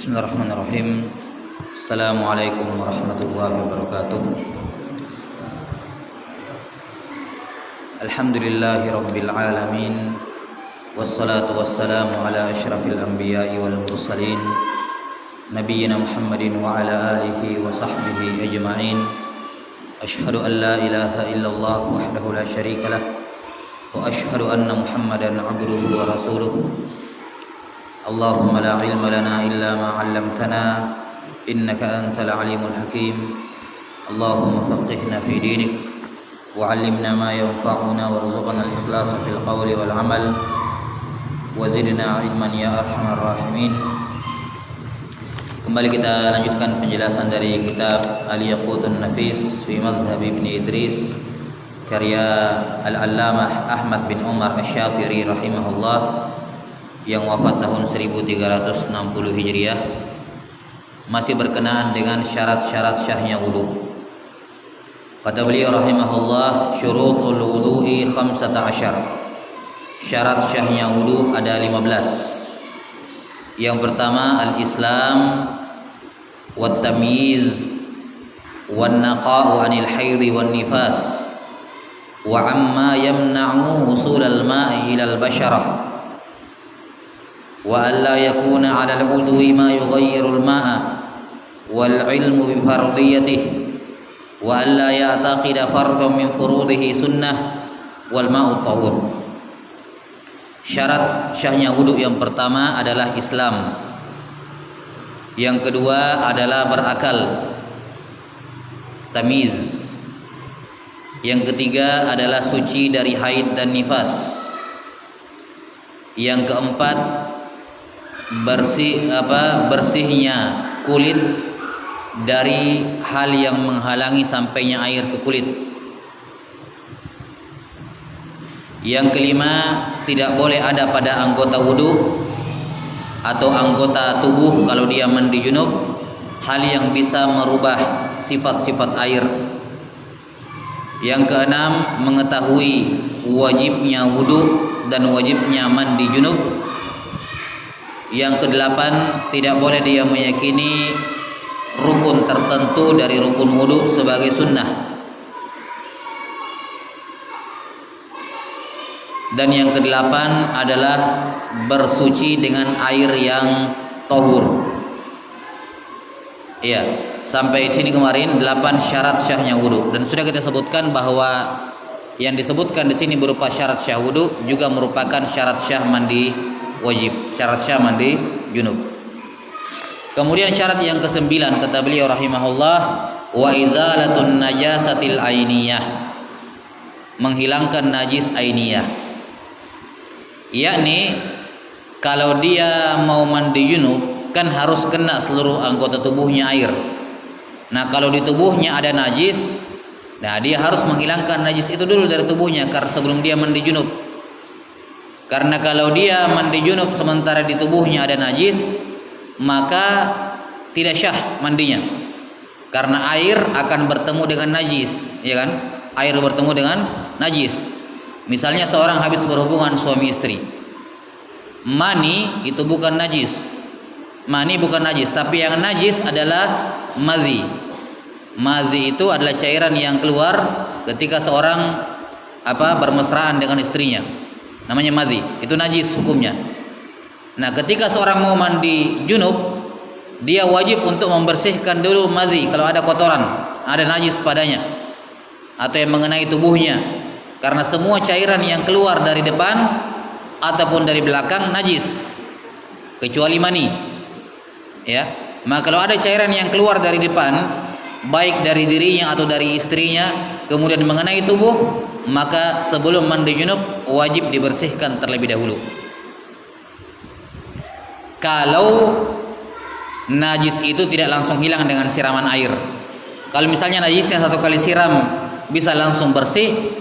Bismillahirrahmanirrahim. Assalamualaikum warahmatullahi wabarakatuh. Alhamdulillahi rabbil alamin. Wassalatu wassalamu ala asyrafil anbiya'i wal mursalin nabiyyina Muhammadin wa ala alihi wa sahbihi ajma'in. Ashhadu an la ilaha illallah wahdahu la syarika lah wa ashhadu anna Muhammadan abduhu wa rasuluh. Allahumma la ilma lana illa ma 'allamtana innaka antal alimul hakim. Allahumma faqihna fi dinik wa 'allimna ma yanfa'una warzuqna al-ikhlasa fil qawli wal 'amal wa zidna 'ilman ya arhamar rahimin. Kembali kita lanjutkan penjelasan dari kitab Al-Yaqutun Nafis fi Madhhab Ibn Idris karya Al-Allamah Ahmad bin Umar Asy-Syafiri rahimahullah yang wafat tahun 1360 Hijriah, masih berkenaan dengan syarat-syarat syahnya wudu. Kata beliau rahimahullah, syurutul wudu'i 15. Syarat syahnya wudu ada 15. Yang pertama al-Islam wat tamyiz wan naqa'u 'anil haidhi wan nifas wa 'amma yamna'u wusul al-ma'i ila al-basharah wa alla yakuna 'ala al-'udwi ma yughayyiru al-ma'a wal 'ilmu bi fardiyatihi wa alla ya'taqida fardhan min furudihi sunnah wal ma'u tahur. Syarat syahnya wudu yang pertama adalah Islam. Yang kedua adalah berakal, tamyiz. Yang ketiga adalah suci dari haid dan nifas. Yang keempat bersihnya kulit dari hal yang menghalangi sampainya air ke kulit. Yang kelima, tidak boleh ada pada anggota wudu atau anggota tubuh kalau dia mandi junub hal yang bisa merubah sifat-sifat air. Yang keenam, mengetahui wajibnya wudu dan wajibnya mandi junub. Yang kedelapan, tidak boleh dia meyakini rukun tertentu dari rukun wudu sebagai sunnah. Dan yang kedelapan adalah bersuci dengan air yang tahur. Iya, sampai sini kemarin 8 syarat syahnya wudu, dan sudah kita sebutkan bahwa yang disebutkan di sini berupa syarat syah wudu juga merupakan syarat syah mandi wajib, syarat syah mandi junub. Kemudian syarat yang ke-9 kata beliau rahimahullah, wa izalatun najasatil ainiyah, menghilangkan najis ainiyah. Yakni kalau dia mau mandi junub kan harus kena seluruh anggota tubuhnya air. Nah, kalau di tubuhnya ada najis, nah dia harus menghilangkan najis itu dulu dari tubuhnya karena sebelum dia mandi junub. Karena kalau dia mandi junub sementara di tubuhnya ada najis, maka tidak syah mandinya. Karena air akan bertemu dengan najis, ya kan? Air bertemu dengan najis. Misalnya seorang habis berhubungan suami istri. Mani itu bukan najis. Mani bukan najis, tapi yang najis adalah madhi. Madhi itu adalah cairan yang keluar ketika seorang bermesraan dengan istrinya. Namanya madhi, itu najis hukumnya. Nah, ketika seorang mau mandi junub, dia wajib untuk membersihkan dulu madhi kalau ada kotoran, ada najis padanya atau yang mengenai tubuhnya. Karena semua cairan yang keluar dari depan ataupun dari belakang najis, kecuali mani. Ya, maka kalau ada cairan yang keluar dari depan, baik dari dirinya atau dari istrinya, kemudian mengenai tubuh, maka sebelum mandi junub wajib dibersihkan terlebih dahulu. Kalau najis itu tidak langsung hilang dengan siraman air. Kalau misalnya najisnya satu kali siram bisa langsung bersih,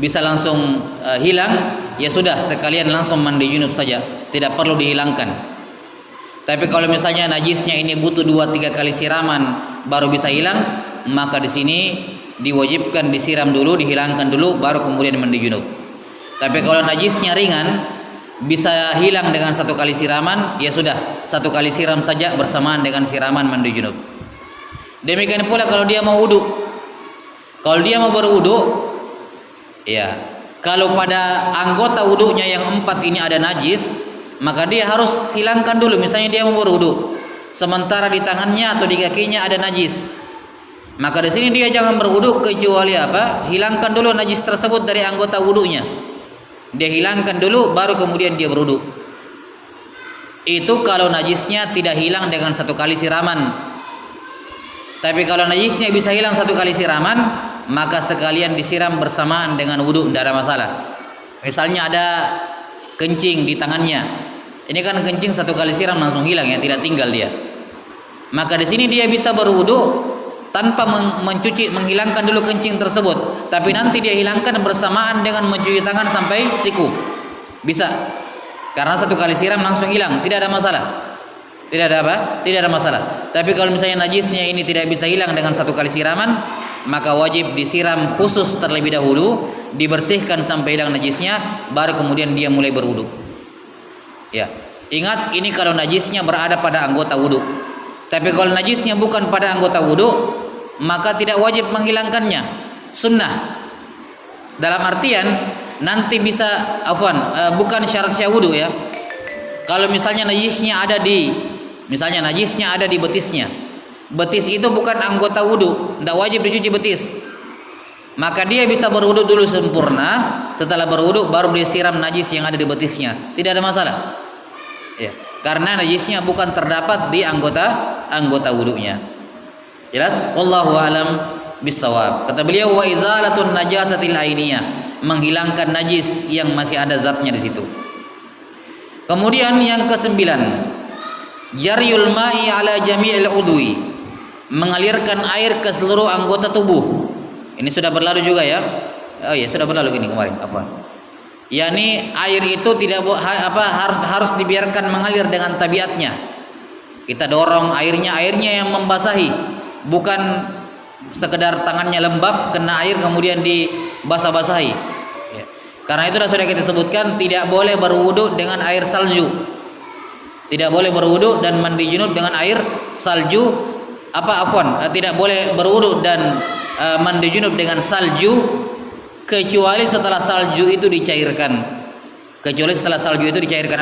bisa langsung hilang, ya sudah sekalian langsung mandi junub saja, tidak perlu dihilangkan. Tapi kalau misalnya najisnya ini butuh 2-3 kali siraman baru bisa hilang, maka di sini diwajibkan disiram dulu, dihilangkan dulu, baru kemudian mandi junub. Tapi kalau najisnya ringan, bisa hilang dengan satu kali siraman, ya sudah, satu kali siram saja bersamaan dengan siraman mandi junub. Demikian pula kalau dia mau wudu. Kalau dia mau berwudu, ya, kalau pada anggota wudunya yang 4 ini ada najis, maka dia harus hilangkan dulu. Misalnya dia mau berwudu, sementara di tangannya atau di kakinya ada najis, maka di sini dia jangan berwudu kecuali apa? Hilangkan dulu najis tersebut dari anggota wudunya. Dia hilangkan dulu, baru kemudian dia berwudu. Itu kalau najisnya tidak hilang dengan satu kali siraman. Tapi kalau najisnya bisa hilang satu kali siraman, maka sekalian disiram bersamaan dengan wudu, tidak ada masalah. Misalnya ada kencing di tangannya, ini kan kencing satu kali siram langsung hilang ya, tidak tinggal dia. Maka di sini dia bisa berwudu tanpa menghilangkan dulu kencing tersebut, tapi nanti dia hilangkan bersamaan dengan mencuci tangan sampai siku. Bisa. Karena satu kali siram langsung hilang, tidak ada masalah. Tidak ada apa? Tidak ada masalah. Tapi kalau misalnya najisnya ini tidak bisa hilang dengan satu kali siraman, maka wajib disiram khusus terlebih dahulu, dibersihkan sampai hilang najisnya, baru kemudian dia mulai berwudu. Ya. Ingat, ini kalau najisnya berada pada anggota wudu. Tapi kalau najisnya bukan pada anggota wudu, maka tidak wajib menghilangkannya. Sunnah. Dalam artian nanti bisa bukan syarat wudu ya. Kalau misalnya najisnya ada di betisnya. Betis itu bukan anggota wudu, tidak wajib dicuci betis. Maka dia bisa berwudu dulu sempurna, setelah berwudu baru dia siram najis yang ada di betisnya. Tidak ada masalah. Ya, karena najisnya bukan terdapat di anggota wudunya. Jelas? Wallahu a'lam bissawab. Kata beliau, wa izalatun najasatil ainiyah, menghilangkan najis yang masih ada zatnya di situ. Kemudian yang ke-9, jaryul ma'i ala jami'il udwi, mengalirkan air ke seluruh anggota tubuh. Ini sudah berlalu juga ya. Oh iya, sudah berlalu gini kemarin, yakni air itu tidak harus dibiarkan mengalir dengan tabiatnya. Kita dorong airnya yang membasahi, bukan sekedar tangannya lembab kena air kemudian dibasah-basahi. Ya. Karena itu sudah kita sebutkan, tidak boleh berwudu dengan air salju. Tidak boleh berwudu dan mandi junub dengan air salju. Tidak boleh berwudu dan mandi junub dengan salju kecuali setelah salju itu dicairkan.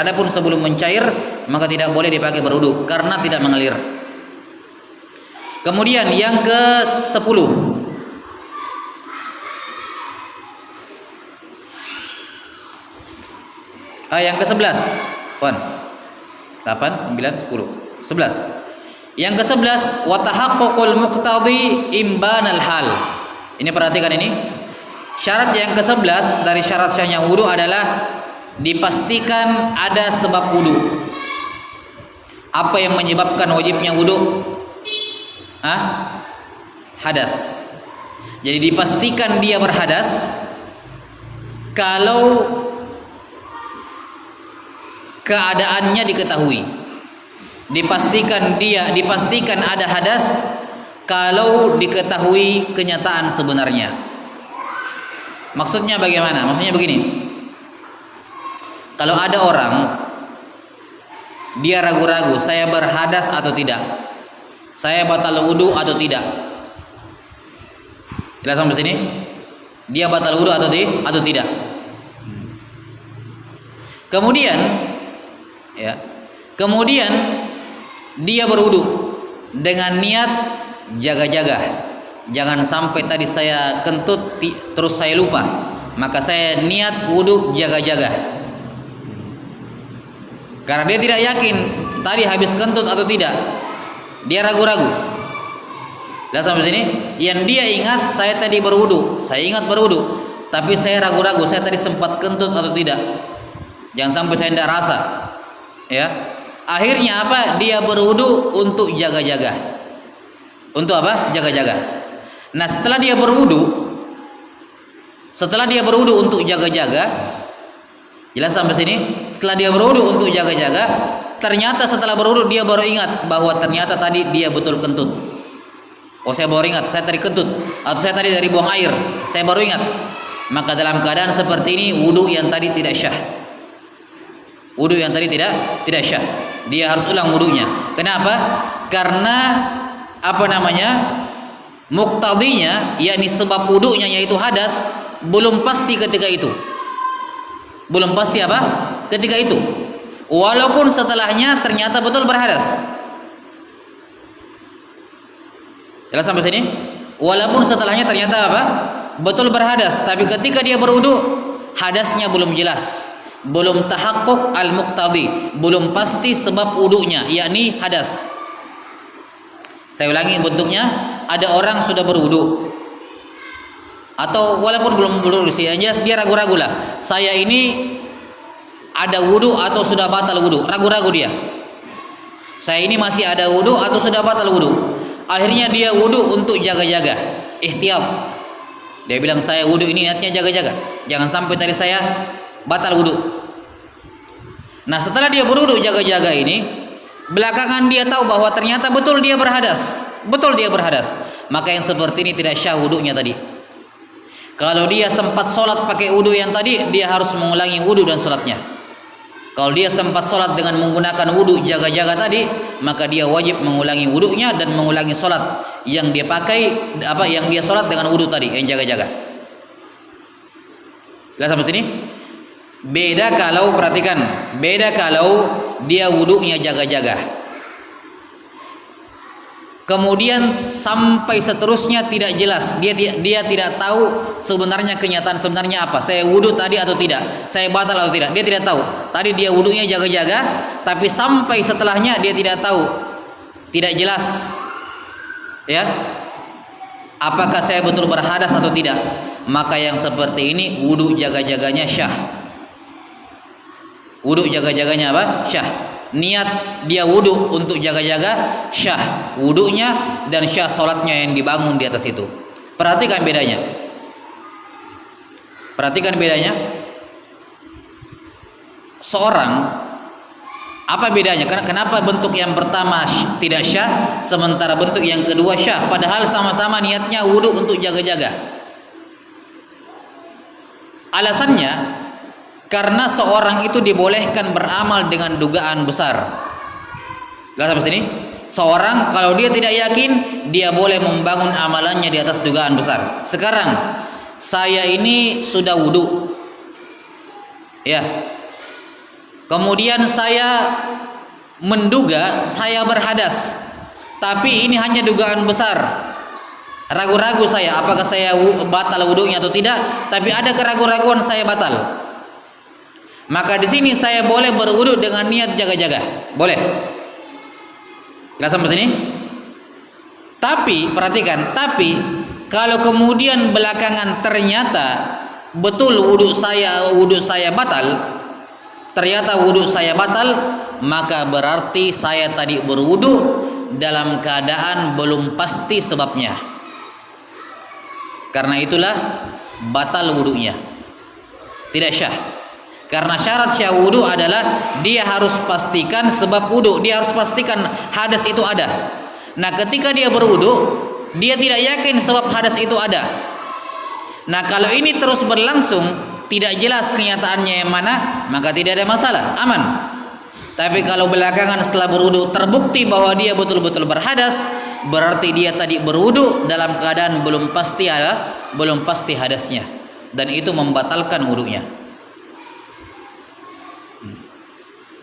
Adapun sebelum mencair maka tidak boleh dipakai berwudu karena tidak mengalir. Kemudian yang ke-10, yang ke-11, 8, 9, 10, 11. Yang ke-11, wa tahaqqul muqtadi imbanal hal. Ini perhatikan ini. Syarat yang ke-11 dari syarat sahnya wudu adalah dipastikan ada sebab wudu. Apa yang menyebabkan wajibnya wudu? Hadas. Jadi dipastikan dia berhadas kalau keadaannya diketahui. Dipastikan ada hadas kalau diketahui kenyataan sebenarnya. Maksudnya bagaimana? Maksudnya begini. Kalau ada orang dia ragu-ragu, saya berhadas atau tidak? Saya batal wudu atau tidak? Jelas sampai sini? Dia batal wudu atau tidak? Kemudian dia berwudu dengan niat jaga-jaga. Jangan sampai tadi saya kentut terus saya lupa, maka saya niat wudu jaga-jaga. Karena dia tidak yakin tadi habis kentut atau tidak. Dia ragu-ragu. Lihat sampai sini. Yang dia ingat, saya tadi berwudu, saya ingat berwudu, tapi saya ragu-ragu, saya tadi sempat kentut atau tidak. Jangan sampai saya tidak rasa. Ya. Akhirnya apa? Dia berwudu untuk jaga-jaga. Untuk apa? Jaga-jaga. Nah, setelah dia berwudu untuk jaga-jaga, jelas sampai sini. Setelah dia berwudu untuk jaga-jaga, ternyata setelah berwudu dia baru ingat bahwa ternyata tadi dia betul kentut. Oh, saya baru ingat, saya tadi kentut, atau saya tadi dari buang air, saya baru ingat. Maka dalam keadaan seperti ini wudu yang tadi tidak syah. Wudu yang tadi tidak syah. Dia harus ulang wudunya. Kenapa? Karena muqtadinya, yakni sebab wudunya yaitu hadas, belum pasti ketika itu. Belum pasti ketika itu. Walaupun setelahnya ternyata betul berhadas. Jelas sampai sini? Walaupun setelahnya ternyata betul berhadas, tapi ketika dia berwudu, hadasnya belum jelas, belum tahakkuk al-muqtadi, belum pasti sebab wudunya, yakni hadas. Saya ulangi bentuknya, ada orang sudah berwudu, atau walaupun belum berwudu, dia ragu-ragu lah, saya ini ada wudu atau sudah batal wudu, ragu-ragu dia. Saya ini masih ada wudu atau sudah batal wudu. Akhirnya dia wudu untuk jaga-jaga, ihtiyat. Dia bilang, saya wudu ini niatnya jaga-jaga, jangan sampai tadi saya batal wudu. Nah, setelah dia berwudu jaga-jaga ini, belakangan dia tahu bahwa ternyata betul dia berhadas. Maka yang seperti ini tidak syah wudunya tadi. Kalau dia sempat sholat pakai wudu yang tadi, dia harus mengulangi wudu dan sholatnya. Kalau dia sempat sholat dengan menggunakan wudu jaga-jaga tadi, maka dia wajib mengulangi wudunya dan mengulangi sholat yang dia pakai, yang dia sholat dengan wudu tadi yang jaga-jaga. Jelas sampai sini? Beda kalau dia wudunya jaga-jaga, kemudian sampai seterusnya tidak jelas, dia tidak tahu sebenarnya kenyataan sebenarnya apa, saya wudu tadi atau tidak, saya batal atau tidak, dia tidak tahu. Tadi dia wudunya jaga-jaga, tapi sampai setelahnya dia tidak tahu, tidak jelas, ya, apakah saya betul berhadas atau tidak. Maka yang seperti ini wudu jaga-jaganya syah. Wudu jaga-jaganya syah. Niat dia wudu untuk jaga-jaga, syah wudunya dan syah sholatnya yang dibangun di atas itu. Perhatikan bedanya. Seorang, apa bedanya? Kenapa bentuk yang pertama tidak syah, sementara bentuk yang kedua syah, padahal sama-sama niatnya wudu untuk jaga-jaga? Alasannya, karena seorang itu dibolehkan beramal dengan dugaan besar. Lihat sampai sini. Seorang kalau dia tidak yakin, dia boleh membangun amalannya di atas dugaan besar. Sekarang saya ini sudah wudu, ya. Kemudian saya menduga saya berhadas, tapi ini hanya dugaan besar. Ragu-ragu saya, apakah saya batal wudunya atau tidak? Tapi ada keraguan-raguan saya batal. Maka di sini saya boleh berwudu dengan niat jaga-jaga, boleh. Jelas sampai sini? Tapi perhatikan, kalau kemudian belakangan ternyata betul wudu saya batal, maka berarti saya tadi berwudu dalam keadaan belum pasti sebabnya. Karena itulah batal wudunya, tidak syah. Karena syarat syah wudu adalah dia harus pastikan sebab wudu, dia harus pastikan hadas itu ada. Nah, ketika dia berwudu, dia tidak yakin sebab hadas itu ada. Nah, kalau ini terus berlangsung, tidak jelas kenyataannya yang mana, maka tidak ada masalah, aman. Tapi kalau belakangan setelah berwudu terbukti bahwa dia betul-betul berhadas, berarti dia tadi berwudu dalam keadaan belum pasti hadasnya, dan itu membatalkan wudunya.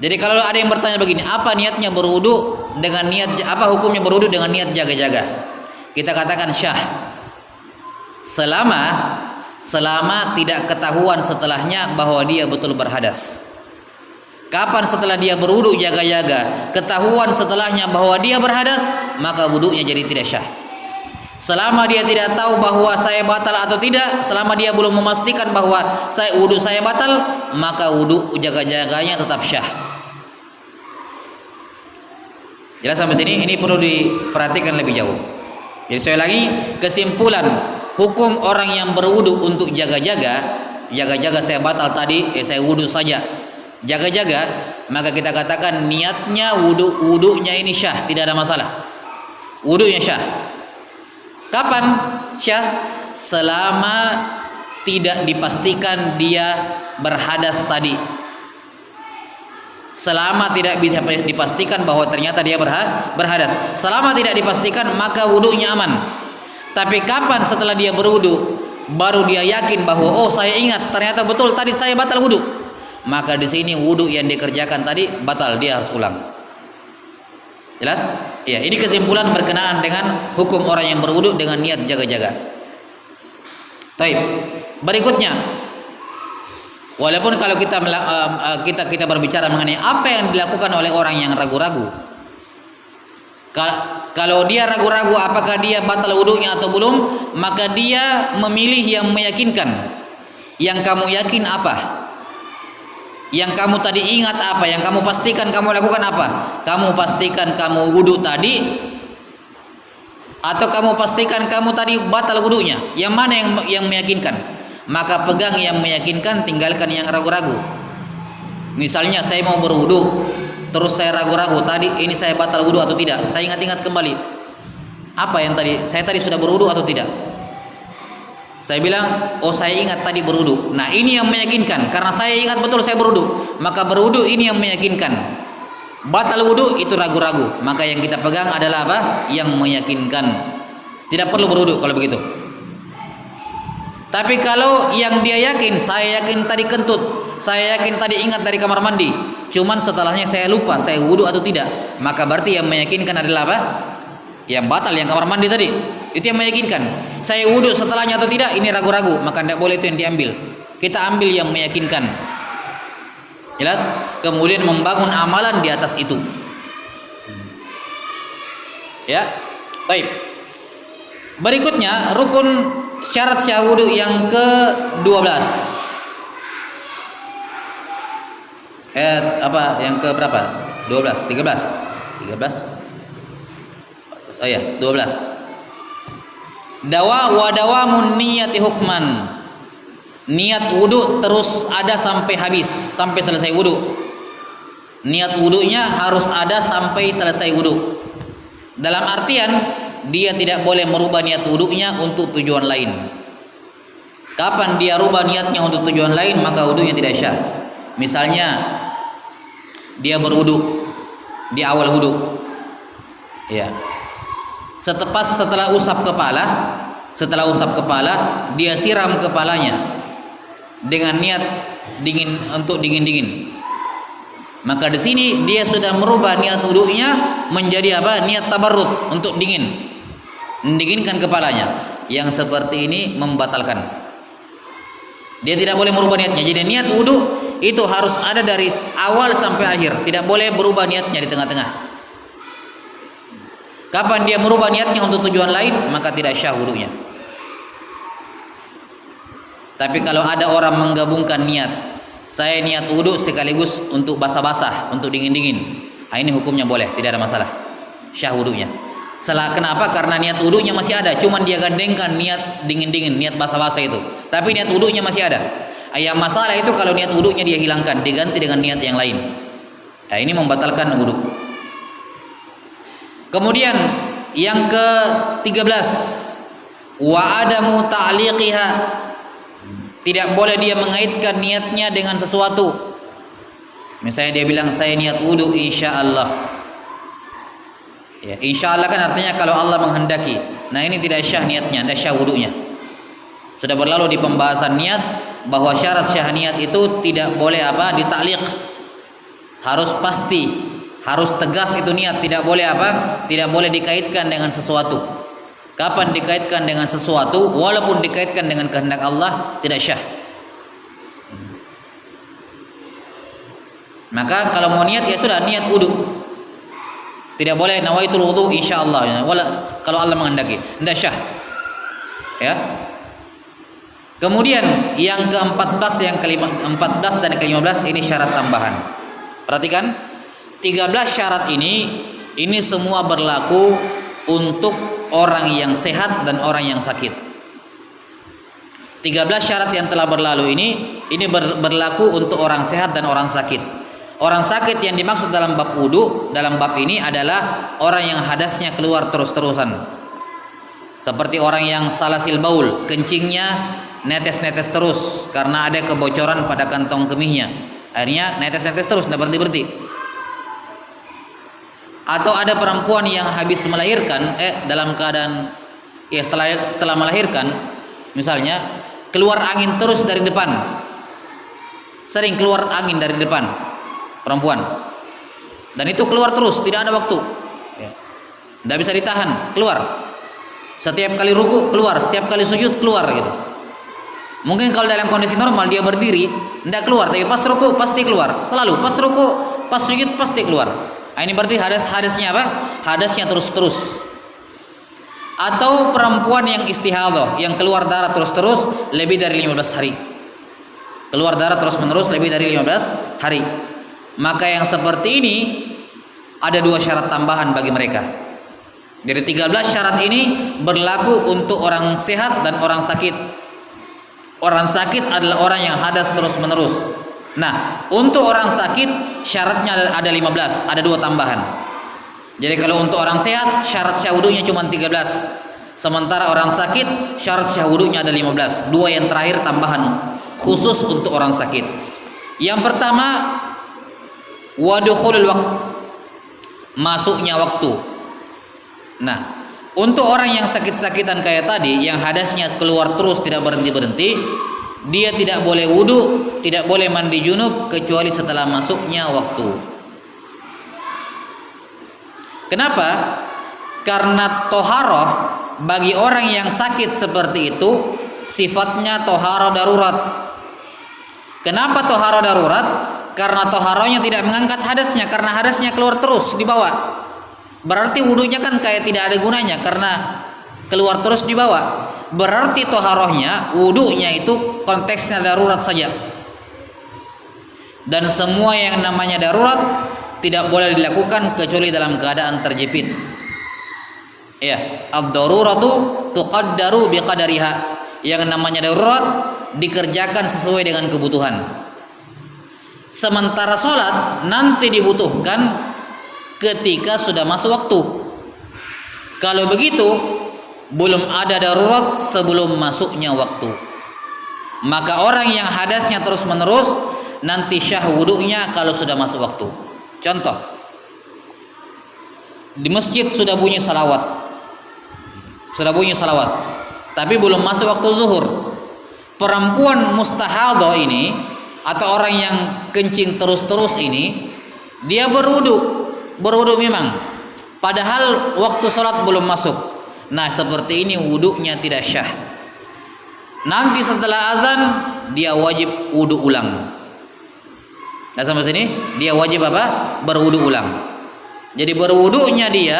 Jadi kalau ada yang bertanya begini, apa niatnya berwudu dengan niat, apa hukumnya berwudu dengan niat jaga-jaga? Kita katakan syah. Selama tidak ketahuan setelahnya bahwa dia betul berhadas. Kapan setelah dia berwudu jaga-jaga ketahuan setelahnya bahwa dia berhadas, maka wudunya jadi tidak syah. Selama dia tidak tahu bahwa saya batal atau tidak, selama dia belum memastikan bahwa wudu saya batal, maka wudu jaga-jaganya tetap syah. Jelas sampai sini? Ini perlu diperhatikan lebih jauh. Jadi saya lagi, kesimpulan hukum orang yang berwudu untuk jaga-jaga saya batal tadi, saya wudu saja, jaga-jaga, maka kita katakan niatnya wudunya ini syah, tidak ada masalah. Wudunya syah. Kapan syah? Selama tidak dipastikan dia berhadas tadi. Selama tidak bisa dipastikan bahwa ternyata dia berhadas. Selama tidak dipastikan maka wudunya aman. Tapi kapan setelah dia berwudu baru dia yakin bahwa oh saya ingat ternyata betul tadi saya batal wudu, maka di sini wudu yang dikerjakan tadi batal, dia harus ulang. Jelas? Ya, ini kesimpulan berkenaan dengan hukum orang yang berwudu dengan niat jaga-jaga. Baik. Berikutnya, walaupun kalau kita berbicara mengenai apa yang dilakukan oleh orang yang ragu-ragu, kalau dia ragu-ragu apakah dia batal wudunya atau belum, maka dia memilih yang meyakinkan. Yang kamu yakin apa? Yang kamu tadi ingat apa? Yang kamu pastikan kamu lakukan apa? Kamu pastikan kamu wudu tadi, atau kamu pastikan kamu tadi batal wudunya? Yang mana yang meyakinkan? Maka pegang yang meyakinkan, tinggalkan yang ragu-ragu. Misalnya saya mau berwudu, terus saya ragu-ragu tadi ini saya batal wudu atau tidak. Saya ingat-ingat kembali, apa yang tadi saya sudah berwudu atau tidak. Saya bilang, oh saya ingat tadi berwudu. Nah ini yang meyakinkan, karena saya ingat betul saya berwudu, maka berwudu ini yang meyakinkan. Batal wudu itu ragu-ragu, maka yang kita pegang adalah apa? Yang meyakinkan. Tidak perlu berwudu kalau begitu. Tapi kalau yang dia yakin, saya yakin tadi kentut, saya yakin tadi ingat dari kamar mandi, cuman setelahnya saya lupa saya wudu atau tidak, maka berarti yang meyakinkan adalah apa? Yang batal yang kamar mandi tadi, itu yang meyakinkan. Saya wudu setelahnya atau tidak, ini ragu-ragu, maka tidak boleh itu yang diambil. Kita ambil yang meyakinkan. Jelas? Kemudian membangun amalan di atas itu. Ya, baik. Berikutnya rukun syarat sah wudu yang ke-12. Yang ke berapa? 12, 13. Oh ya, 12. Dawamun niyati hukman. Niat wudu terus ada sampai habis, sampai selesai wudu. Niat wudunya harus ada sampai selesai wudu. Dalam artian dia tidak boleh merubah niat wudunya untuk tujuan lain. Kapan dia rubah niatnya untuk tujuan lain, maka wudunya tidak syah. Misalnya dia berwudu di awal wudu, ya, setelah usap kepala, dia siram kepalanya dengan niat untuk dingin. Maka di sini dia sudah merubah niat wudunya menjadi apa? Niat tabarrud, untuk mendinginkan kepalanya. Yang seperti ini membatalkan. Dia tidak boleh merubah niatnya. Jadi niat wudu itu harus ada dari awal sampai akhir, tidak boleh berubah niatnya di tengah-tengah. Kapan dia merubah niatnya untuk tujuan lain, maka tidak syah wudunya. Tapi kalau ada orang menggabungkan niat, saya niat wudu sekaligus untuk basah-basah, untuk dingin-dingin, nah ini hukumnya boleh, tidak ada masalah, syah wudunya. Kenapa? Karena niat wudunya masih ada, cuman dia gandengkan niat dingin-dingin, niat basah-basah itu, tapi niat wudunya masih ada. Yang masalah itu kalau niat wudunya dia hilangkan, diganti dengan niat yang lain, nah ini membatalkan wudu. Kemudian yang ke-13, wa adamu ta'liqiha. Tidak boleh dia mengaitkan niatnya dengan sesuatu. Misalnya dia bilang saya niat wudu insyaallah. Ya, insyaallah kan artinya kalau Allah menghendaki. Nah ini tidak syah niatnya, tidak syah wudunya. Sudah berlalu di pembahasan niat bahwa syarat syah niat itu tidak boleh ditakliq. Harus pasti, harus tegas itu niat, tidak boleh tidak boleh dikaitkan dengan sesuatu. Kapan dikaitkan dengan sesuatu, walaupun dikaitkan dengan kehendak Allah, tidak syah. Maka kalau mau niat ya sudah, niat wudu. Tidak boleh nawaitul wudu insyaallah, kalau Allah menghendaki, tidak syah. Ya. Kemudian yang ke-14, yang ke-14 dan ke-15 ini syarat tambahan. Perhatikan, 13 syarat ini semua berlaku untuk orang yang sehat dan orang yang sakit. 13 syarat yang telah berlalu ini berlaku untuk orang sehat dan orang sakit. Orang sakit yang dimaksud dalam bab wudu, dalam bab ini adalah orang yang hadasnya keluar terus-terusan. Seperti orang yang salasil baul, kencingnya netes-netes terus karena ada kebocoran pada kantong kemihnya. Akhirnya netes-netes terus, tidak berhenti-berhenti. Atau ada perempuan yang habis melahirkan, dalam keadaan ya setelah melahirkan, misalnya keluar angin terus dari depan, sering keluar angin dari depan perempuan, dan itu keluar terus, tidak ada waktu, tidak bisa ditahan, keluar. Setiap kali ruku keluar, setiap kali sujud keluar gitu. Mungkin kalau dalam kondisi normal dia berdiri tidak keluar, tapi pas ruku pasti keluar, selalu pas ruku, pas sujud pasti keluar. Ini berarti hadasnya apa? Hadasnya terus-terus. Atau perempuan yang istihadhah, yang keluar darah terus-terus lebih dari 15 hari. Keluar darah terus-menerus lebih dari 15 hari. Maka yang seperti ini ada 2 syarat tambahan bagi mereka. Dari 13 syarat ini berlaku untuk orang sehat dan orang sakit. Orang sakit adalah orang yang hadas terus-menerus. Nah, untuk orang sakit syaratnya ada 15, ada 2 tambahan. Jadi kalau untuk orang sehat syarat syah wudunya cuma 13. Sementara orang sakit syarat syah wudunya ada 15. 2 yang terakhir tambahan khusus untuk orang sakit. Yang pertama, wadukhulul waqt, masuknya waktu. Nah, untuk orang yang sakit-sakitan kayak tadi, yang hadasnya keluar terus tidak berhenti-berhenti, dia tidak boleh wudu, tidak boleh mandi junub kecuali setelah masuknya waktu. Kenapa? Karena toharoh bagi orang yang sakit seperti itu sifatnya toharoh darurat. Kenapa toharoh darurat? Karena toharohnya tidak mengangkat hadasnya, karena hadasnya keluar terus di bawah. Berarti wudunya kan kayak tidak ada gunanya karena keluar terus di bawah. Berarti toharohnya, wudunya itu konteksnya darurat saja. Dan semua yang namanya darurat tidak boleh dilakukan kecuali dalam keadaan terjepit. Ya, ad-daruratu tuqaddaru biqadariha. Yang namanya darurat dikerjakan sesuai dengan kebutuhan. Sementara sholat nanti dibutuhkan ketika sudah masuk waktu. Kalau begitu belum ada darurat sebelum masuknya waktu. Maka orang yang hadasnya terus menerus nanti syah wudunya kalau sudah masuk waktu. Contoh, di masjid sudah bunyi salawat, tapi belum masuk waktu zuhur. Perempuan mustahadhah ini atau orang yang kencing terus-terus ini, dia berwudu memang, padahal waktu sholat belum masuk. Nah, seperti ini wudunya tidak syah. Nanti setelah azan dia wajib wudu ulang. Nah, sampai sini dia wajib apa? Berwudu ulang. Jadi berwudunya dia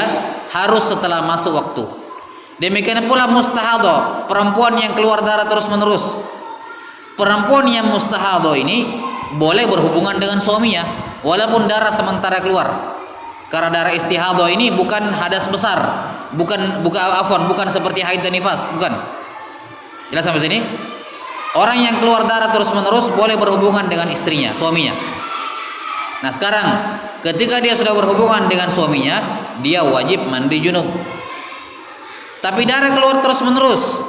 harus setelah masuk waktu. Demikian pula mustahadhah, perempuan yang keluar darah terus-menerus. Perempuan yang mustahadhah ini boleh berhubungan dengan suaminya walaupun darah sementara keluar. Karena darah istihadhah ini bukan hadas besar, bukan seperti haid dan nifas, bukan. Jelas sampai sini? Orang yang keluar darah terus-menerus boleh berhubungan dengan istrinya, suaminya. Nah, sekarang ketika dia sudah berhubungan dengan suaminya, dia wajib mandi junub. Tapi darah keluar terus-menerus.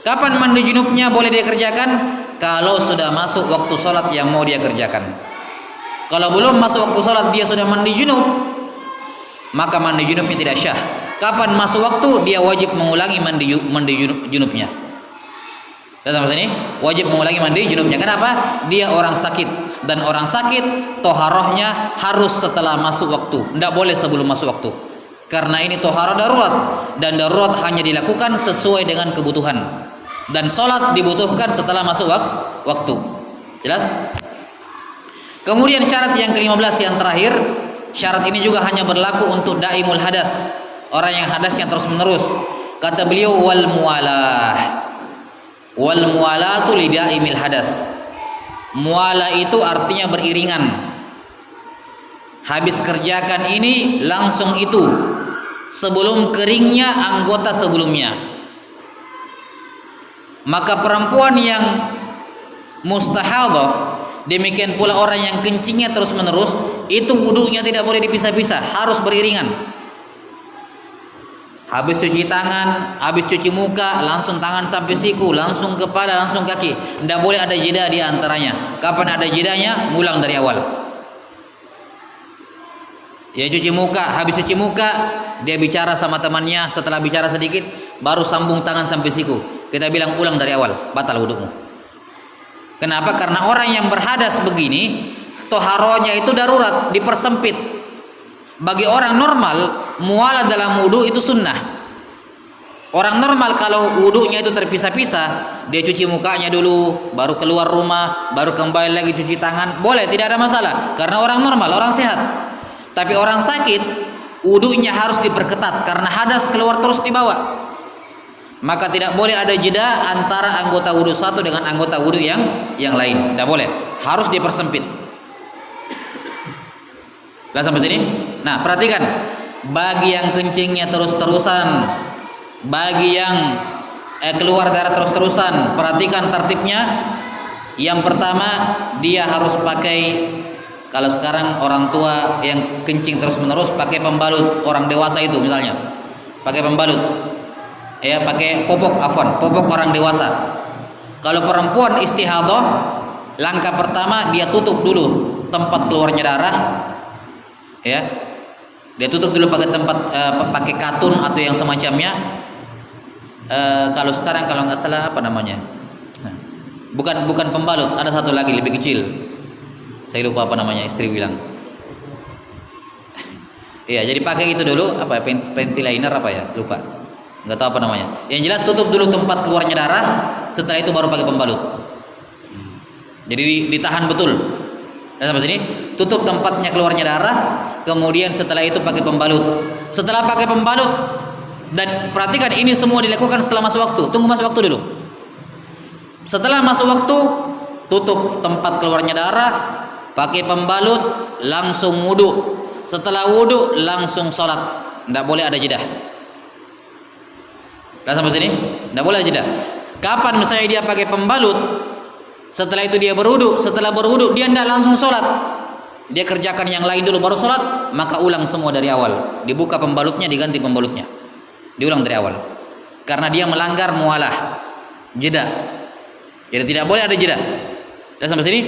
Kapan mandi junubnya boleh dia kerjakan? Kalau sudah masuk waktu sholat yang mau dia kerjakan. Kalau belum masuk waktu sholat dia sudah mandi junub, maka mandi junubnya tidak syah. Kapan masuk waktu dia wajib mengulangi mandi junubnya. Dalam sini wajib mengulangi mandi junubnya. Kenapa? Dia orang sakit, dan orang sakit toharohnya harus setelah masuk waktu, tidak boleh sebelum masuk waktu. Karena ini toharoh darurat, dan darurat hanya dilakukan sesuai dengan kebutuhan. Dan sholat dibutuhkan setelah masuk waktu. Jelas? Kemudian syarat yang ke-15 yang terakhir, syarat ini juga hanya berlaku untuk daimul hadas, orang yang hadasnya terus menerus. Kata beliau wal muwalatu li daimil hadas. Muwala itu artinya beriringan. Habis kerjakan ini langsung itu, sebelum keringnya anggota sebelumnya. Maka perempuan yang mustahadhah, demikian pula orang yang kencingnya terus menerus, itu wudunya tidak boleh dipisah-pisah, harus beriringan. Habis cuci tangan, habis cuci muka, langsung tangan sampai siku, langsung kepala, langsung kaki. Tidak boleh ada jeda di antaranya. Kapan ada jedanya? Ngulang dari awal. Ya cuci muka, habis cuci muka, dia bicara sama temannya. Setelah bicara sedikit, baru sambung tangan sampai siku. Kita bilang ulang dari awal, batal wudhumu. Kenapa? Karena orang yang berhadas begini, toharonya itu darurat, dipersempit. Bagi orang normal, mualah dalam wudhu itu sunnah. Orang normal kalau wudhunya itu terpisah-pisah, dia cuci mukanya dulu, baru keluar rumah, baru kembali lagi cuci tangan, boleh, tidak ada masalah. Karena orang normal, orang sehat. Tapi orang sakit, wudhunya harus diperketat karena hadas keluar terus di bawah. Maka tidak boleh ada jeda antara anggota wudhu satu dengan anggota wudhu yang lain. Tidak boleh, harus dipersempit. Lah sampai sini. Nah, perhatikan. Bagi yang kencingnya terus-terusan, bagi yang keluar darah terus-terusan, perhatikan tertibnya. Yang pertama, dia harus pakai, kalau sekarang orang tua yang kencing terus-menerus pakai pembalut, orang dewasa itu misalnya. Pakai pembalut. Ya, pakai popok orang dewasa. Kalau perempuan istihadah, langkah pertama dia tutup dulu tempat keluarnya darah. Ya, dia tutup dulu pakai pakai katun atau yang semacamnya. Kalau sekarang kalau nggak salah apa namanya, bukan pembalut, ada satu lagi lebih kecil, saya lupa apa namanya, istri bilang. Iya, jadi pakai itu dulu, apa panty liner apa ya, lupa, nggak tahu apa namanya. Yang jelas tutup dulu tempat keluarnya darah, setelah itu baru pakai pembalut. Jadi ditahan betul. Dan sampai sini, tutup tempatnya keluarnya darah, kemudian setelah itu pakai pembalut. Setelah pakai pembalut, dan perhatikan ini semua dilakukan setelah masuk waktu. Tunggu masuk waktu dulu. Setelah masuk waktu, tutup tempat keluarnya darah, pakai pembalut, langsung wudhu. Setelah wudhu, langsung sholat. Tidak boleh ada jeda. Dan sampai sini, tidak boleh ada jeda. Kapan misalnya dia pakai pembalut, setelah itu dia berwudu, setelah berwudu dia tidak langsung sholat, dia kerjakan yang lain dulu baru sholat, maka ulang semua dari awal. Dibuka pembalutnya, diganti pembalutnya, diulang dari awal. Karena dia melanggar mualah, jeda. Jadi tidak boleh ada jeda. Dan sampai sini,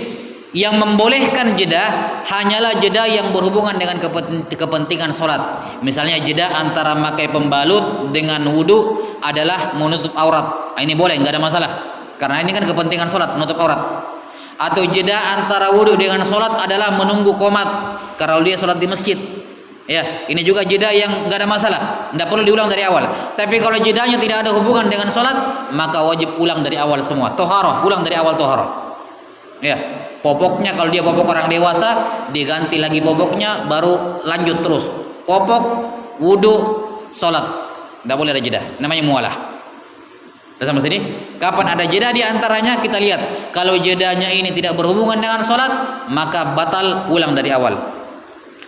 yang membolehkan jeda hanyalah jeda yang berhubungan dengan kepentingan sholat. Misalnya jeda antara memakai pembalut dengan wudu adalah menutup aurat. Ini boleh, nggak ada masalah. Karena ini kan kepentingan sholat, menutup aurat. Atau jeda antara wudhu dengan sholat adalah menunggu qomat, kalau dia sholat di masjid. Ya, ini juga jeda yang nggak ada masalah, tidak perlu diulang dari awal. Tapi kalau jedanya tidak ada hubungan dengan sholat, maka wajib ulang dari awal semua. Toharoh, ulang dari awal toharoh. Ya, popoknya kalau dia popok orang dewasa, diganti lagi popoknya, baru lanjut terus. Popok, wudhu, sholat, tidak boleh ada jeda. Namanya mualah. Dan sampai sini, kapan ada jeda di antaranya kita lihat. Kalau jedanya ini tidak berhubungan dengan sholat, maka batal ulang dari awal.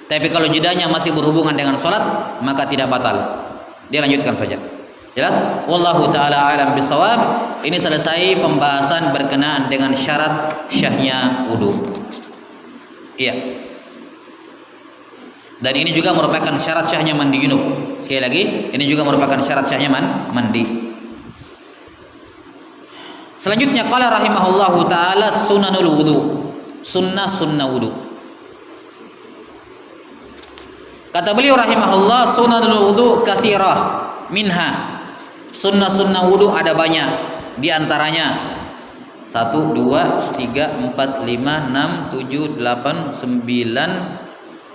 Tapi kalau jedanya masih berhubungan dengan sholat, maka tidak batal. Dia lanjutkan saja. Jelas? Wallahu ta'ala alam bisawab. Ini selesai pembahasan berkenaan dengan syarat syahnya wudu. Iya. Dan ini juga merupakan syarat syahnya mandi junub. Sekali lagi, ini juga merupakan syarat syahnya mandi. Selanjutnya qala rahimahullahu taala sunanul wudu. Sunnah wudu. Kata beliau rahimahullah, sunanul wudu katsirah. Minha, sunnah wudu ada banyak. Di antaranya 1, 2, 3, 4, 5, 6, 7, 8, 9,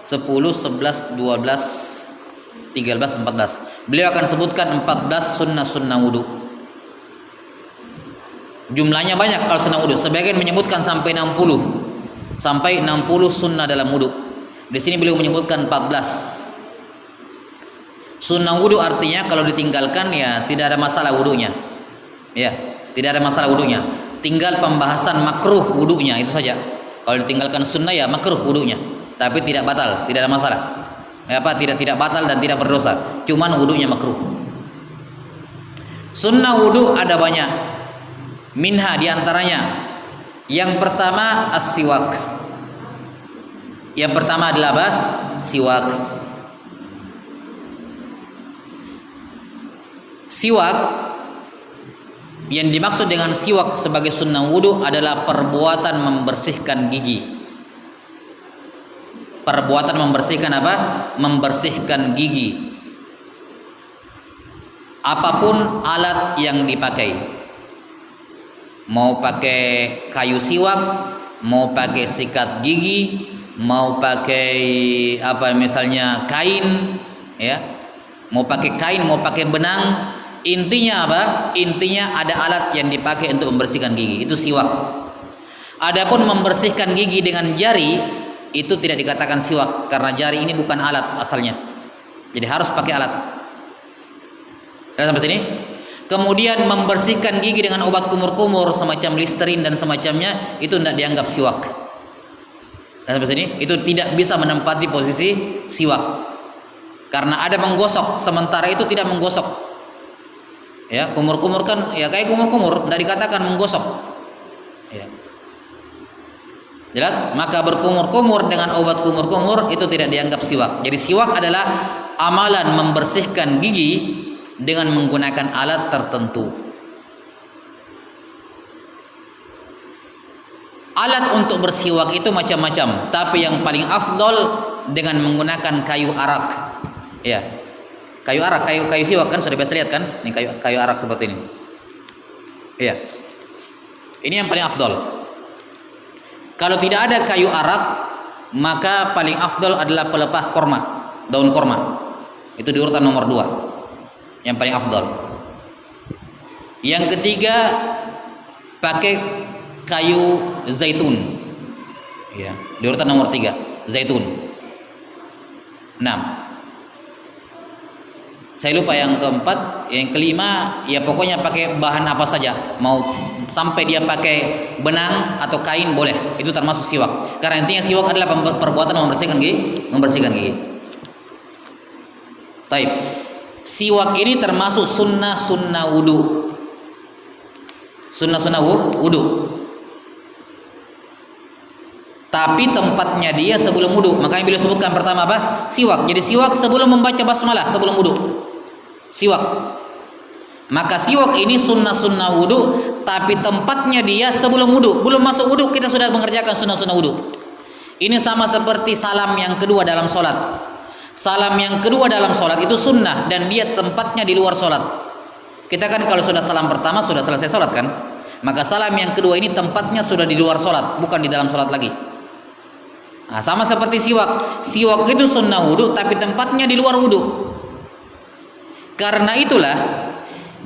10, 11, 12, 13, 14. Beliau akan sebutkan 14 sunnah wudu. Jumlahnya banyak kalau sunnah wudu. Sebagian menyebutkan sampai 60. Sampai 60 sunnah dalam wudu. Di sini beliau menyebutkan 14. Sunnah wudu artinya kalau ditinggalkan ya tidak ada masalah wudunya. Ya, tidak ada masalah wudunya. Tinggal pembahasan makruh wudunya itu saja. Kalau ditinggalkan sunnah ya makruh wudunya. Tapi tidak batal, tidak ada masalah. Tidak batal dan tidak berdosa. Cuman wudunya makruh. Sunnah wudu ada banyak. Minha diantaranya, yang pertama as-siwak. Yang pertama adalah apa? Siwak. Siwak, yang dimaksud dengan siwak sebagai sunnah wudu adalah perbuatan membersihkan gigi. Perbuatan membersihkan apa? Membersihkan gigi. Apapun alat yang dipakai, mau pakai kayu siwak, mau pakai sikat gigi, mau pakai apa misalnya kain, ya, mau pakai kain, mau pakai benang, intinya apa? Intinya ada alat yang dipakai untuk membersihkan gigi, itu siwak. Adapun membersihkan gigi dengan jari itu tidak dikatakan siwak karena jari ini bukan alat asalnya, jadi harus pakai alat. Sampai sini. Kemudian membersihkan gigi dengan obat kumur-kumur semacam Listerine dan semacamnya itu tidak dianggap siwak. Sampai sini, itu tidak bisa menempati posisi siwak karena ada menggosok, sementara itu tidak menggosok. Ya, kumur-kumur kan ya kayak kumur-kumur, tidak dikatakan menggosok. Ya. Jelas? Maka berkumur-kumur dengan obat kumur-kumur itu tidak dianggap siwak. Jadi siwak adalah amalan membersihkan gigi dengan menggunakan alat tertentu. Alat untuk bersiwak itu macam-macam, tapi yang paling afdol dengan menggunakan kayu arak. Ya. Kayu arak, kayu siwak kan sudah biasa lihat kan? Ini kayu arak seperti ini. Iya. Ini yang paling afdol. Kalau tidak ada kayu arak, maka paling afdol adalah pelepah korma, daun korma. Itu di urutan nomor 2. Yang paling afdal. Yang ketiga pakai kayu zaitun. Ya, di urutan nomor 3, zaitun. 6. Saya lupa yang keempat, yang kelima ya pokoknya pakai bahan apa saja. Mau sampai dia pakai benang atau kain boleh. Itu termasuk siwak. Karena intinya siwak adalah perbuatan membersihkan gigi. Taib. Siwak ini termasuk sunnah wudu. Sunnah wudu. Tapi tempatnya dia sebelum wudu. Makanya beliau sebutkan pertama apa? Siwak. Jadi siwak sebelum membaca basmalah, sebelum wudu. Siwak. Maka siwak ini sunnah wudu, tapi tempatnya dia sebelum wudu. Belum masuk wudu kita sudah mengerjakan sunnah wudu. Ini sama seperti salam yang kedua dalam sholat. Salam yang kedua dalam sholat itu sunnah dan dia tempatnya di luar sholat. Kita kan kalau sudah salam pertama sudah selesai sholat kan, maka salam yang kedua ini tempatnya sudah di luar sholat, bukan di dalam sholat lagi. Nah, sama seperti siwak. Siwak itu sunnah wudu tapi tempatnya di luar wudu. Karena itulah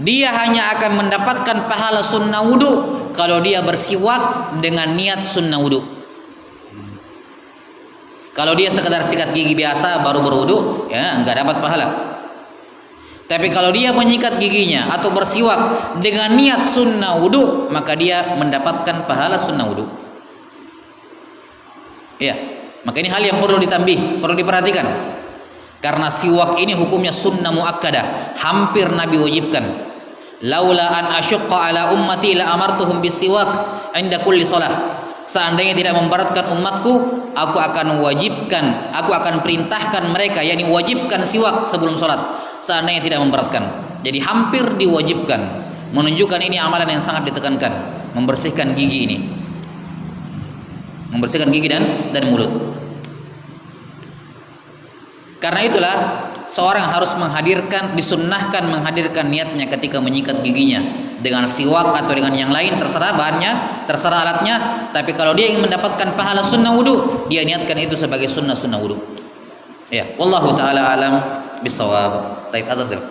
dia hanya akan mendapatkan pahala sunnah wudu kalau dia bersiwak dengan niat sunnah wudu. Kalau dia sekedar sikat gigi biasa baru berwudu, ya enggak dapat pahala. Tapi kalau dia menyikat giginya atau bersiwak dengan niat sunnah wudu, maka dia mendapatkan pahala sunnah wudu. Ya, maka ini hal yang perlu ditambih, perlu diperhatikan. Karena siwak ini hukumnya sunnah muakkadah, hampir Nabi wajibkan. Laula an asyqa ala ummati la amartuhum bisiwak inda kulli shalah. Seandainya tidak memberatkan umatku, aku akan perintahkan mereka, yakni wajibkan siwak sebelum sholat. Seandainya tidak memberatkan, jadi hampir diwajibkan. Menunjukkan ini amalan yang sangat ditekankan, membersihkan gigi ini, membersihkan gigi dan mulut. Karena itulah seorang harus disunnahkan menghadirkan niatnya ketika menyikat giginya dengan siwak atau dengan yang lain, terserah bahannya, terserah alatnya. Tapi kalau dia ingin mendapatkan pahala sunnah wudu, dia niatkan itu sebagai sunnah wudu. Ya, wallahu taala alam bisawab. Taib azadil.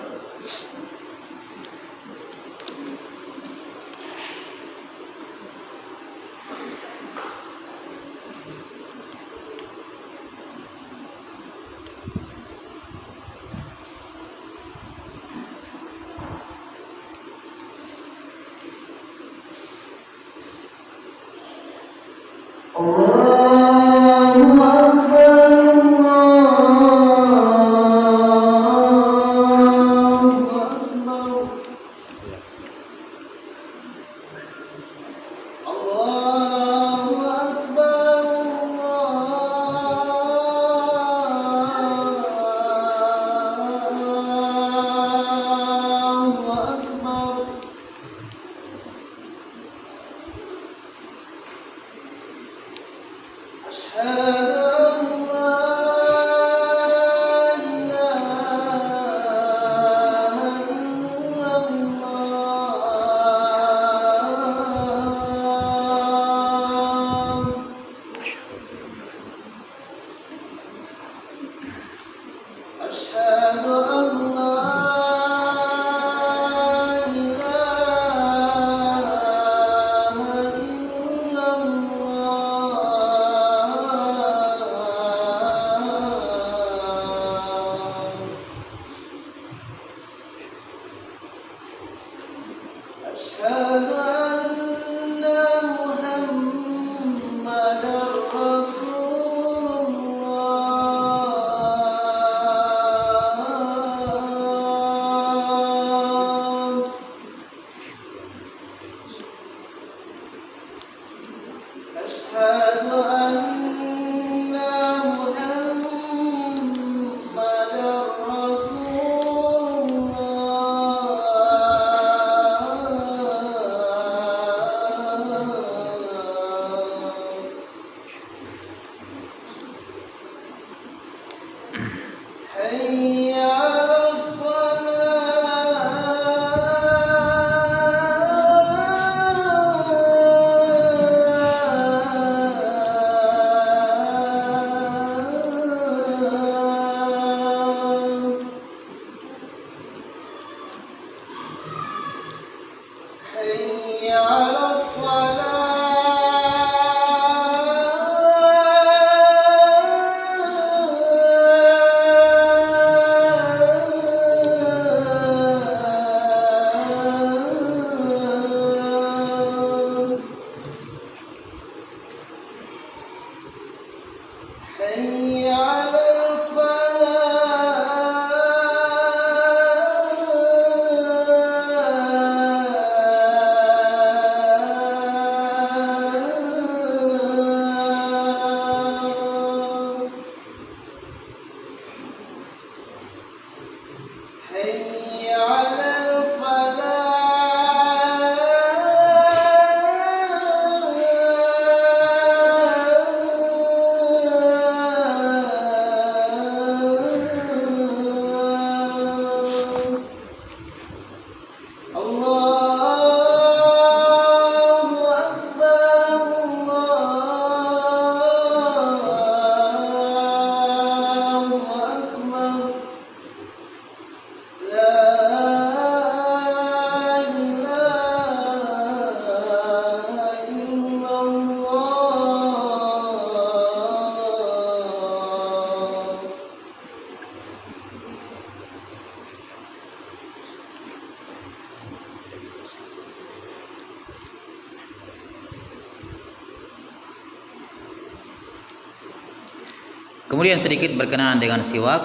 Kemudian sedikit berkenaan dengan siwak,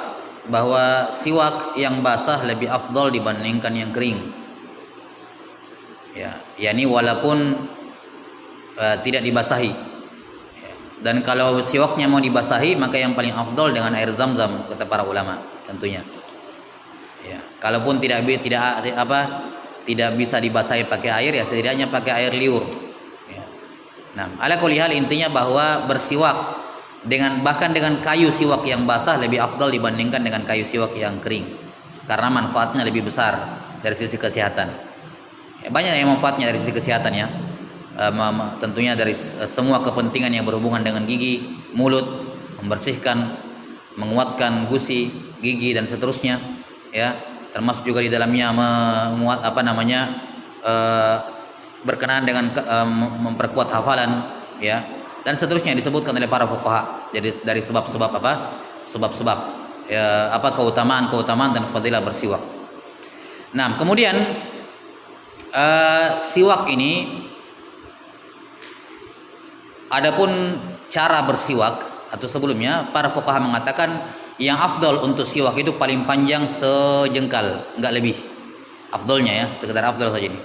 bahwa siwak yang basah lebih afdal dibandingkan yang kering. Ya, yakni walaupun tidak dibasahi. Ya. Dan kalau siwaknya mau dibasahi, maka yang paling afdal dengan air zam-zam kata para ulama tentunya. Ya, kalaupun tidak bisa dibasahi pakai air, ya setidaknya pakai air liur. Ya. Nah, ala kulli hal intinya bahwa bersiwak bahkan dengan kayu siwak yang basah lebih afdal dibandingkan dengan kayu siwak yang kering, karena manfaatnya lebih besar dari sisi kesehatan. Ya, banyak yang manfaatnya dari sisi kesehatan ya. Tentunya dari semua kepentingan yang berhubungan dengan gigi, mulut, membersihkan, menguatkan gusi, gigi dan seterusnya. Ya, termasuk juga di dalamnya berkenaan dengan memperkuat hafalan, ya. Dan seterusnya disebutkan oleh para fuqaha. Jadi dari sebab-sebab keutamaan dan fadilah bersiwak. Nah, kemudian siwak ini, adapun cara bersiwak atau sebelumnya para fuqaha mengatakan yang afdal untuk siwak itu paling panjang sejengkal, enggak lebih. Afdalnya ya, sekedar afdal saja ini.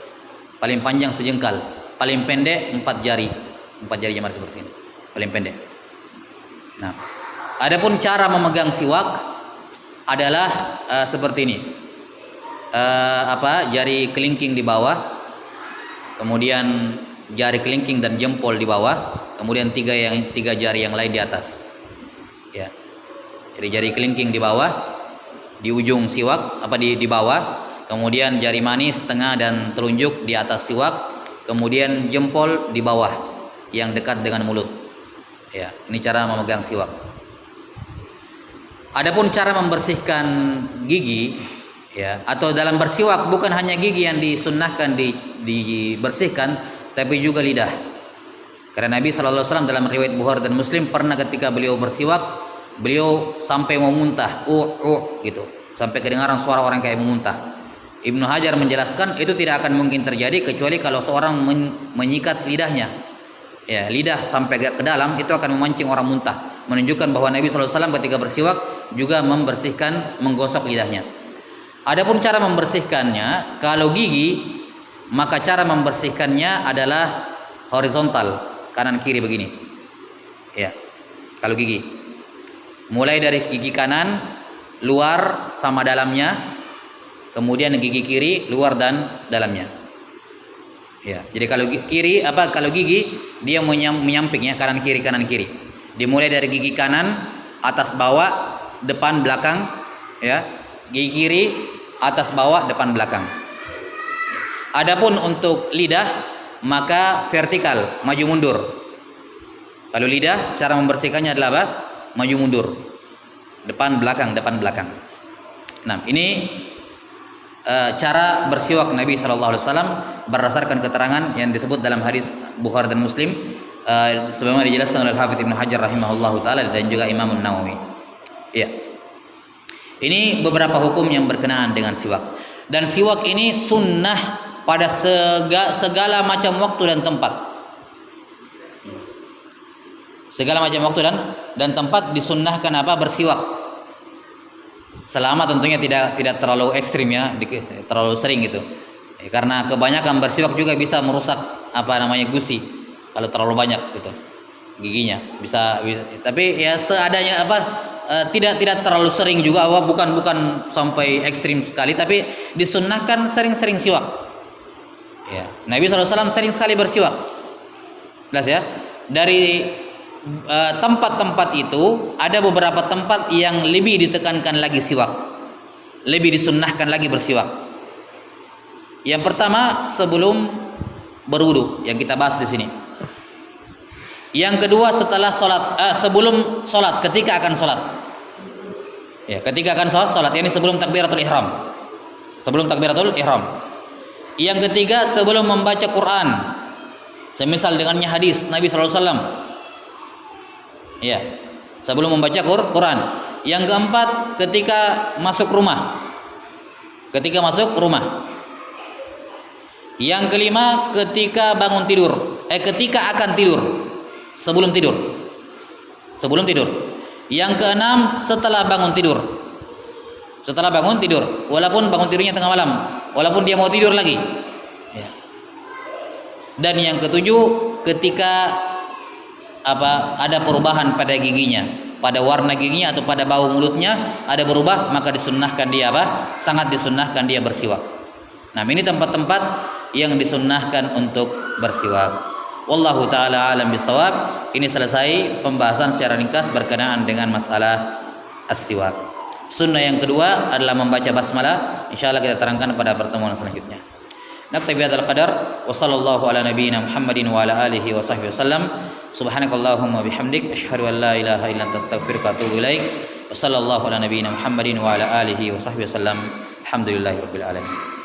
Paling panjang sejengkal, paling pendek 4 jari. 4 jari jemari seperti ini, paling pendek. Nah, adapun cara memegang siwak adalah seperti ini. Jari kelingking di bawah, kemudian jari kelingking dan jempol di bawah, kemudian tiga jari yang lain di atas. Ya. Jadi jari kelingking di bawah, di ujung siwak di bawah, kemudian jari manis, tengah dan telunjuk di atas siwak, kemudian jempol di bawah yang dekat dengan mulut. Ya, ini cara memegang siwak. Adapun cara membersihkan gigi, ya, atau dalam bersiwak bukan hanya gigi yang disunnahkan dibersihkan, tapi juga lidah. Karena Nabi SAW dalam riwayat Bukhari dan Muslim pernah ketika beliau bersiwak, beliau sampai memuntah, gitu, sampai kedengaran suara orang kayak memuntah. Ibnu Hajar menjelaskan itu tidak akan mungkin terjadi kecuali kalau seorang menyikat lidahnya. Ya, lidah sampai ke dalam itu akan memancing orang muntah, menunjukkan bahwa Nabi SAW ketika bersiwak juga membersihkan, menggosok lidahnya. Adapun cara membersihkannya, kalau gigi, maka cara membersihkannya adalah horizontal, kanan kiri begini. Ya, kalau gigi, mulai dari gigi kanan luar sama dalamnya, kemudian gigi kiri luar dan dalamnya. Ya, jadi kalau kiri kalau gigi dia menyamping, ya, kanan kiri. Dimulai dari gigi kanan atas bawah, depan belakang, ya. Gigi kiri atas bawah, depan belakang. Adapun untuk lidah maka vertikal, maju mundur. Kalau lidah cara membersihkannya adalah apa? Maju mundur. Depan belakang. Nah, ini cara bersiwak Nabi SAW berdasarkan keterangan yang disebut dalam hadis Bukhari dan Muslim, sebagaimana dijelaskan oleh Al-Hafidz Ibnu Hajar rahimahullahu taala dan juga Imam An-Nawawi. Ya. Ini beberapa hukum yang berkenaan dengan siwak. Dan siwak ini sunnah pada segala macam waktu dan tempat. Segala macam waktu dan tempat disunnahkan bersiwak. Selama tentunya tidak terlalu ekstrim, ya, terlalu sering gitu. Karena kebanyakan bersiwak juga bisa merusak gusi kalau terlalu banyak gitu giginya. Bisa tapi ya seadanya tidak terlalu sering juga, bukan sampai ekstrim sekali, tapi disunnahkan sering-sering siwak. Ya, Nabi SAW sering sekali bersiwak. Jelas ya? Dari tempat-tempat itu ada beberapa tempat yang lebih ditekankan lagi siwak, lebih disunnahkan lagi bersiwak. Yang pertama sebelum berwudu yang kita bahas di sini. Yang kedua setelah sebelum sholat, ketika akan sholat. Ya, ketika akan sholat, ini sebelum takbiratul ihram. Sebelum takbiratul ihram. Yang ketiga sebelum membaca Quran. Semisal dengannya hadis Nabi SAW. Ya, sebelum membaca Quran. Yang keempat ketika masuk rumah. Yang kelima ketika bangun tidur. Ketika akan tidur. Sebelum tidur. Yang keenam setelah bangun tidur. Walaupun bangun tidurnya tengah malam, walaupun dia mau tidur lagi. Ya. Dan yang ketujuh ketika ada perubahan pada giginya, pada warna giginya atau pada bau mulutnya ada berubah, maka disunnahkan dia sangat disunnahkan dia bersiwak. Nah, ini tempat-tempat yang disunnahkan untuk bersiwak. Wallahu taala alam bisawab. Ini selesai pembahasan secara ringkas berkenaan dengan masalah as-siwak. Sunnah yang kedua adalah membaca basmalah. Insyaallah kita terangkan pada pertemuan selanjutnya. Naktabi hadzal qadar wa sallallahu ala nabiyyina Muhammadin wa ala alihi wa sahbihi wasallam. Subhanakallahumma bihamdik asyhadu an la ilaha illa anta astaghfiruka wa atubu ilaik. Wa sallallahu ala nabiyyina Muhammadin wa ala alihi wa sahbihi wasallam. Alhamdulillahirabbil alamin.